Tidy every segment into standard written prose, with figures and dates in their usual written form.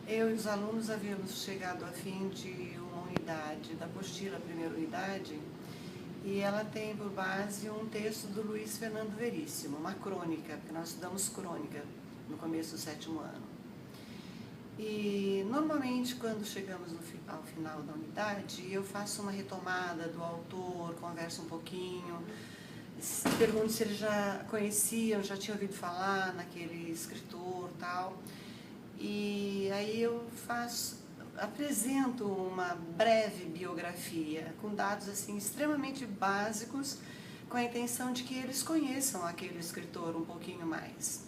Eu e os alunos havíamos chegado a fim de uma unidade, da apostila, a primeira unidade, e ela tem por base um texto do Luiz Fernando Veríssimo, uma crônica, porque nós estudamos crônica no começo do 7º ano. E normalmente quando chegamos ao final da unidade, eu faço uma retomada do autor, converso um pouquinho, pergunto se eles já conheciam, já tinham ouvido falar naquele escritor e tal. E aí eu apresento uma breve biografia com dados assim extremamente básicos, com a intenção de que eles conheçam aquele escritor um pouquinho mais.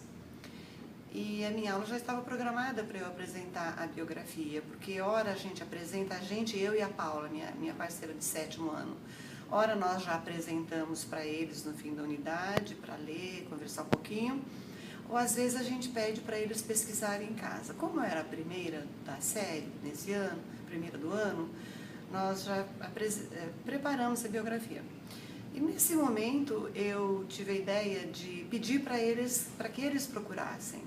E a minha aula já estava programada para eu apresentar a biografia, porque ora a gente apresenta, eu e a Paula, minha parceira de 7º ano, ora nós já apresentamos para eles no fim da unidade, para ler, conversar um pouquinho, ou às vezes a gente pede para eles pesquisarem em casa. Como era a primeira da série, nesse ano, primeira do ano, nós já preparamos a biografia. E nesse momento eu tive a ideia de pedir para que eles procurassem.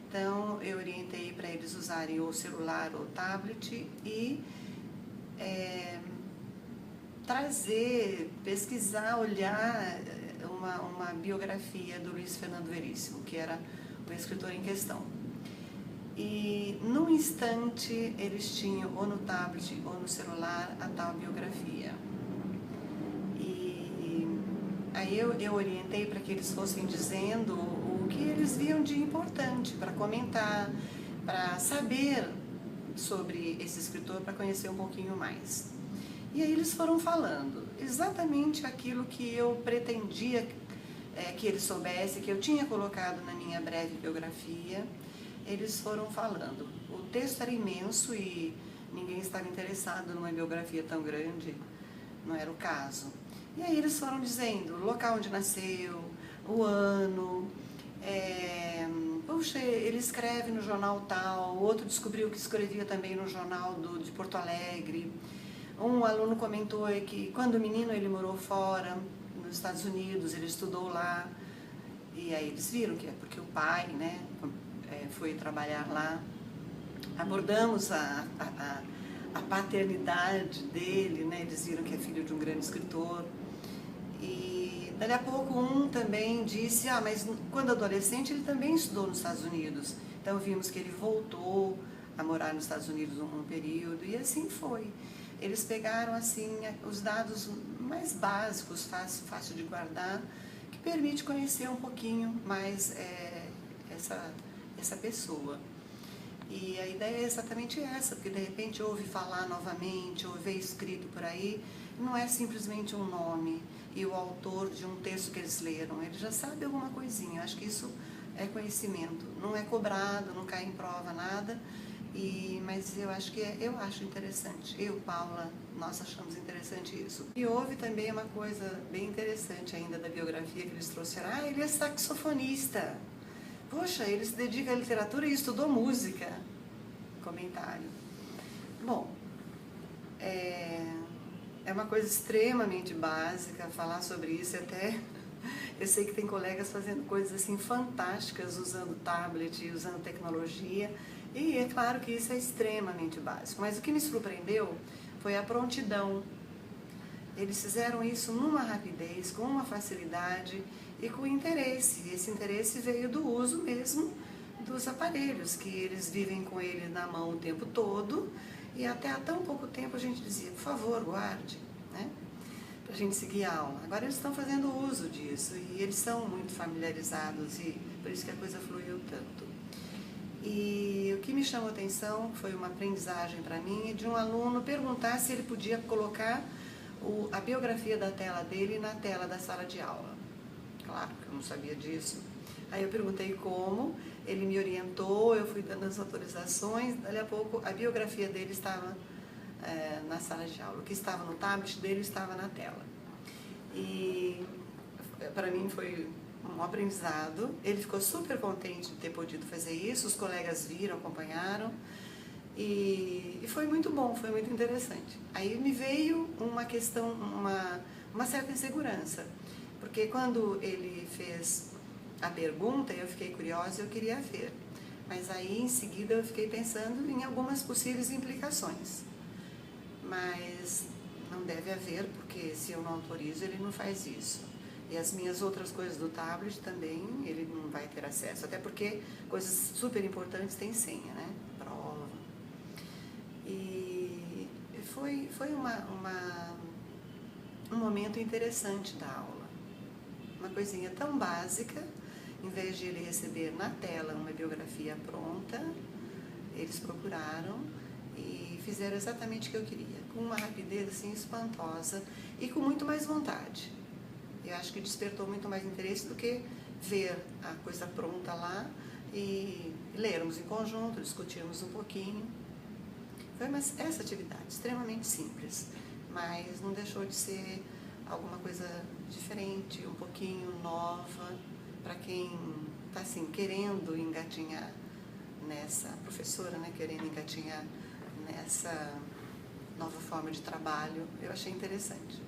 Então eu orientei para eles usarem o celular ou o tablet e pesquisar, olhar uma biografia do Luiz Fernando Veríssimo, que era o escritor em questão. E num instante eles tinham ou no tablet ou no celular a tal biografia. E aí eu orientei para que eles fossem dizendo o que eles viam de importante para comentar, para saber sobre esse escritor, para conhecer um pouquinho mais. E aí eles foram falando exatamente aquilo que eu pretendia que eles soubessem, que eu tinha colocado na minha breve biografia. Eles foram falando. O texto era imenso e ninguém estava interessado numa biografia tão grande, não era o caso. E aí eles foram dizendo o local onde nasceu, o ano, puxa, ele escreve no jornal tal, o outro descobriu que escrevia também no jornal de Porto Alegre. Um aluno comentou que quando menino ele morou fora, nos Estados Unidos, ele estudou lá, e aí eles viram que é porque o pai, né, foi trabalhar lá. Abordamos a paternidade dele, né, eles viram que é filho de um grande escritor. E dali a pouco um também disse, mas quando adolescente ele também estudou nos Estados Unidos. Então vimos que ele voltou a morar nos Estados Unidos um período, e assim foi. Eles pegaram assim os dados mais básicos, fácil de guardar, que permite conhecer um pouquinho mais essa pessoa. E a ideia é exatamente essa, porque de repente ouve falar novamente, ou vê escrito por aí, não é simplesmente um nome e o autor de um texto que eles leram, ele já sabe alguma coisinha. Acho que isso é conhecimento, não é cobrado, não cai em prova nada. Mas eu acho interessante. Eu, Paula, nós achamos interessante isso. E houve também uma coisa bem interessante ainda da biografia que eles trouxeram. Ele é saxofonista. Poxa, ele se dedica à literatura e estudou música. Comentário. Bom, é uma coisa extremamente básica falar sobre isso. Até eu sei que tem colegas fazendo coisas assim fantásticas, usando tablet, usando tecnologia. E é claro que isso é extremamente básico, mas o que me surpreendeu foi a prontidão. Eles fizeram isso numa rapidez, com uma facilidade e com interesse. E esse interesse veio do uso mesmo dos aparelhos, que eles vivem com ele na mão o tempo todo, e até há tão pouco tempo a gente dizia, por favor, guarde, né, para a gente seguir a aula. Agora eles estão fazendo uso disso e eles são muito familiarizados, e por isso que a coisa fluiu tanto. E o que me chamou a atenção foi uma aprendizagem para mim de um aluno perguntar se ele podia colocar a biografia da tela dele na tela da sala de aula. Claro que eu não sabia disso. Aí eu perguntei como, ele me orientou, eu fui dando as autorizações, dali a pouco a biografia dele estava na sala de aula. O que estava no tablet dele estava na tela. E para mim foi um aprendizado. Ele ficou super contente de ter podido fazer isso, os colegas viram, acompanharam, e foi muito bom, foi muito interessante. Aí me veio uma questão, uma certa insegurança, porque quando ele fez a pergunta, eu fiquei curiosa e eu queria ver. Mas aí, em seguida, eu fiquei pensando em algumas possíveis implicações. Mas não deve haver, porque se eu não autorizo, ele não faz isso. E as minhas outras coisas do tablet também, ele não vai ter acesso. Até porque coisas super importantes têm senha, né? Prova. E foi um momento interessante da aula. Uma coisinha tão básica, em vez de ele receber na tela uma biografia pronta, eles procuraram e fizeram exatamente o que eu queria, com uma rapidez assim espantosa e com muito mais vontade. Eu acho que despertou muito mais interesse do que ver a coisa pronta lá e lermos em conjunto, discutirmos um pouquinho. Foi essa atividade extremamente simples, mas não deixou de ser alguma coisa diferente, um pouquinho nova, para quem está assim, querendo engatinhar nessa professora, né, querendo engatinhar nessa nova forma de trabalho. Eu achei interessante.